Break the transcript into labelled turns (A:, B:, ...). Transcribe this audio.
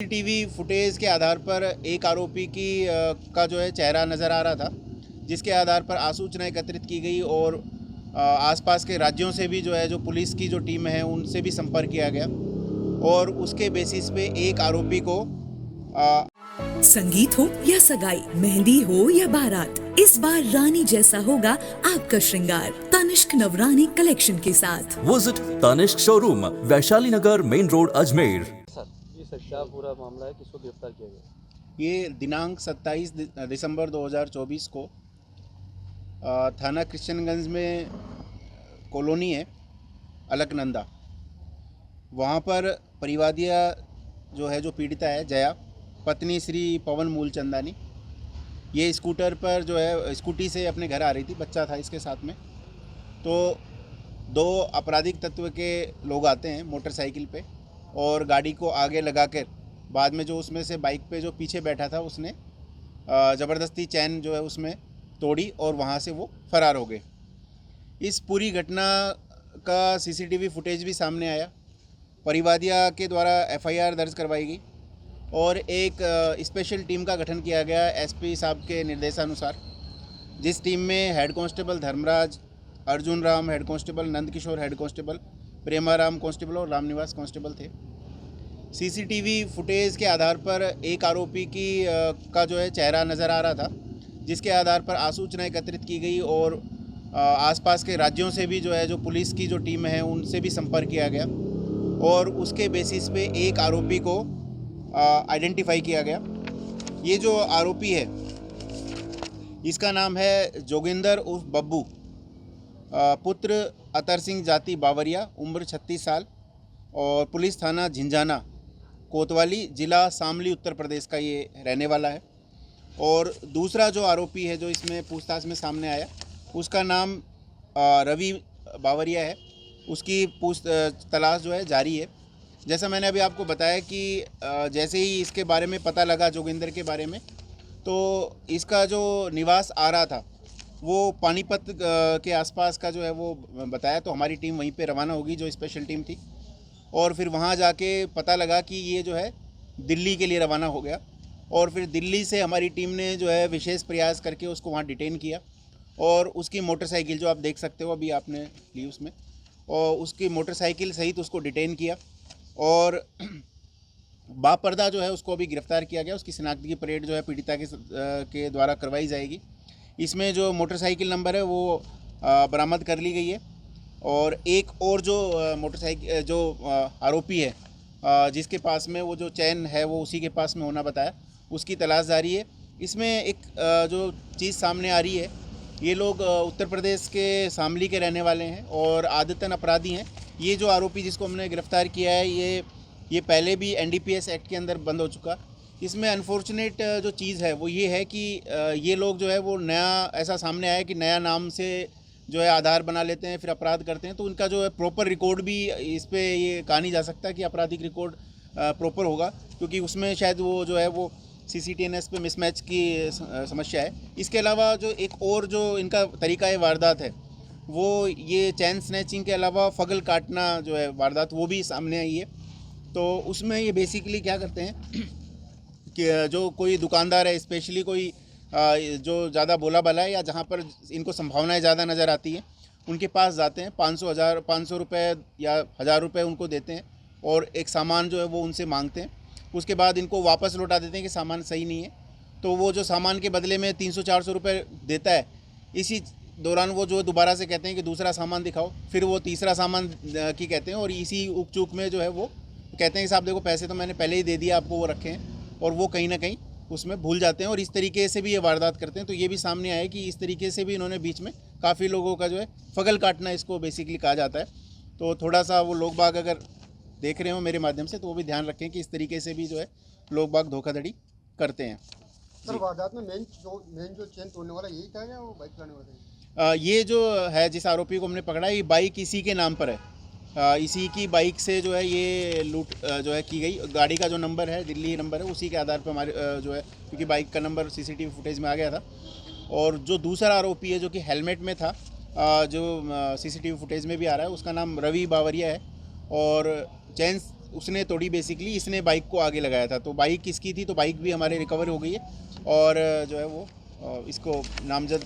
A: CCTV footage के आधार पर एक आरोपी का जो है चेहरा नज़र आ रहा था, जिसके आधार पर आसूचना एकत्रित की गई और आसपास के राज्यों से भी जो है जो पुलिस की जो टीम है उनसे भी संपर्क किया गया और उसके बेसिस पे एक आरोपी को
B: संगीत हो या सगाई, मेहंदी हो या बारात, इस बार रानी जैसा होगा आपका श्रृंगार तनिष्क नवरानी कलेक्शन के साथ।
C: विजिट तनिष्क शोरूम, वैशाली नगर, मेन रोड, अजमेर।
D: सर क्या पूरा मामला है, किसको गिरफ्तार किया गया?
A: ये दिनांक 27 दिसंबर 2024 को थाना कृष्णगंज में कॉलोनी है अलकनंदा, वहाँ पर परिवादिया जो है जो पीड़िता है जया, पत्नी श्री पवन मूलचंदानी, ये स्कूटर पर जो है स्कूटी से अपने घर आ रही थी, बच्चा था इसके साथ में। तो दो आपराधिक तत्व के लोग आते हैं मोटरसाइकिल पे और गाड़ी को आगे लगाकर बाद में जो उसमें से बाइक पे जो पीछे बैठा था उसने ज़बरदस्ती चैन जो है उसमें तोड़ी और वहाँ से वो फरार हो गए। इस पूरी घटना का सीसीटीवी फुटेज भी सामने आया। परिवादिया के द्वारा एफआईआर दर्ज करवाई गई और एक स्पेशल टीम का गठन किया गया एसपी साहब के निर्देशानुसार, जिस टीम में head constable Dharmaraj, Arjun Ram head constable, Nand Kishore head constable, Premaram constable और रामनिवास कांस्टेबल थे। सीसीटीवी फुटेज के आधार पर एक आरोपी का जो है चेहरा नज़र आ रहा था, जिसके आधार पर आसूचना एकत्रित की गई और आसपास के राज्यों से भी जो है जो पुलिस की जो टीम है उनसे भी संपर्क किया गया और उसके बेसिस पे एक आरोपी को आइडेंटिफाई किया गया। ये जो आरोपी है इसका नाम है जोगिंदर उर्फ बब्बू, पुत्र अतर सिंह जाति बावरिया, उम्र 36 साल और पुलिस थाना झिंझाना कोतवाली, जिला शामली, उत्तर प्रदेश का ये रहने वाला है। और दूसरा जो आरोपी है जो इसमें पूछताछ में सामने आया उसका नाम रवि बावरिया है, उसकी तलाश जो है जारी है। जैसा मैंने अभी आपको बताया कि जैसे ही इसके बारे में पता लगा जोगिंदर के बारे में, तो इसका जो निवास आ रहा था वो पानीपत के आसपास का जो है वो बताया, तो हमारी टीम वहीं पे रवाना होगी जो स्पेशल टीम थी और फिर वहाँ जाके पता लगा कि ये जो है दिल्ली के लिए रवाना हो गया और फिर दिल्ली से हमारी टीम ने जो है विशेष प्रयास करके उसको वहाँ डिटेन किया और उसकी मोटरसाइकिल जो आप देख सकते हो अभी आपने ली उसमें, और उसकी मोटरसाइकिल सहित उसको डिटेन किया और बापर्दा जो है उसको अभी गिरफ्तार किया गया। उसकी शिनाख्त की परेड जो है पीड़िता के द्वारा करवाई जाएगी। इसमें जो मोटरसाइकिल नंबर है वो बरामद कर ली गई है और एक और जो मोटरसाइकिल जो आरोपी है जिसके पास में वो जो चैन है वो उसी के पास में होना बताया, उसकी तलाश जारी है। इसमें एक जो चीज़ सामने आ रही है, ये लोग उत्तर प्रदेश के शामली के रहने वाले हैं और आदतन अपराधी हैं। ये जो आरोपी जिसको हमने गिरफ़्तार किया है ये पहले भी एनडीपीएस एक्ट के अंदर बंद हो चुका। इसमें अनफॉर्चुनेट जो चीज़ है वो ये है कि ये लोग जो है वो नया ऐसा सामने आया कि नया नाम से जो है आधार बना लेते हैं फिर अपराध करते हैं, तो उनका जो है प्रॉपर रिकॉर्ड भी इस पे ये कहा नहीं जा सकता कि आपराधिक रिकॉर्ड प्रॉपर होगा, क्योंकि उसमें शायद वो जो है वो सीसीटीएनएस पे मिसमैच की समस्या है। इसके अलावा जो एक और जो इनका तरीका वारदात है वो ये चैन स्नैचिंग के अलावा फगल काटना जो है वारदात वो भी सामने आई है। तो उसमें ये बेसिकली क्या करते हैं कि जो कोई दुकानदार है, स्पेशली कोई जो ज़्यादा बोला बाला है या जहाँ पर इनको संभावनाएं ज़्यादा नज़र आती हैं, उनके पास जाते हैं, 500 रुपये या 1000 रुपये उनको देते हैं और एक सामान जो है वो उनसे मांगते हैं। उसके बाद इनको वापस लौटा देते हैं कि सामान सही नहीं है, तो वो जो सामान के बदले में 300-400 रुपये देता है, इसी दौरान वो जो दोबारा से कहते हैं कि दूसरा सामान दिखाओ, फिर वो तीसरा सामान की कहते हैं और इसी उक चूक में जो है वो कहते हैं कि साहब देखो पैसे तो मैंने पहले ही दे दिया आपको, वो रखे हैं, और वो कहीं ना कहीं उसमें भूल जाते हैं और इस तरीके से भी ये वारदात करते हैं। तो ये भी सामने आया कि इस तरीके से भी इन्होंने बीच में काफ़ी लोगों का जो है फगल काटना इसको बेसिकली कहा जाता है। तो थोड़ा सा वो लोग बाग अगर देख रहे हो मेरे माध्यम से तो वो भी ध्यान रखें कि इस तरीके से भी जो है लोग बाग धोखाधड़ी करते हैं।
E: सर वारदात में मेन जो चेन तोड़ने वाला यही था या वो बाइक चलाने वाला था?
A: ये जो है जिस आरोपी को हमने पकड़ा है, ये बाइक इसी के नाम पर है, इसी की बाइक से जो है ये लूट जो है की गई। गाड़ी का जो नंबर है दिल्ली नंबर है, उसी के आधार पर हमारे जो है क्योंकि बाइक का नंबर सीसीटीवी फुटेज में आ गया था। और जो दूसरा आरोपी है जो कि हेलमेट में था, जो सीसीटीवी फुटेज में भी आ रहा है, उसका नाम रवि बावरिया है और चैन उसने तोड़ी बेसिकली, इसने बाइक को आगे लगाया था। तो बाइक किसकी थी, तो बाइक भी हमारे रिकवर हो गई है और जो है वो इसको नामजद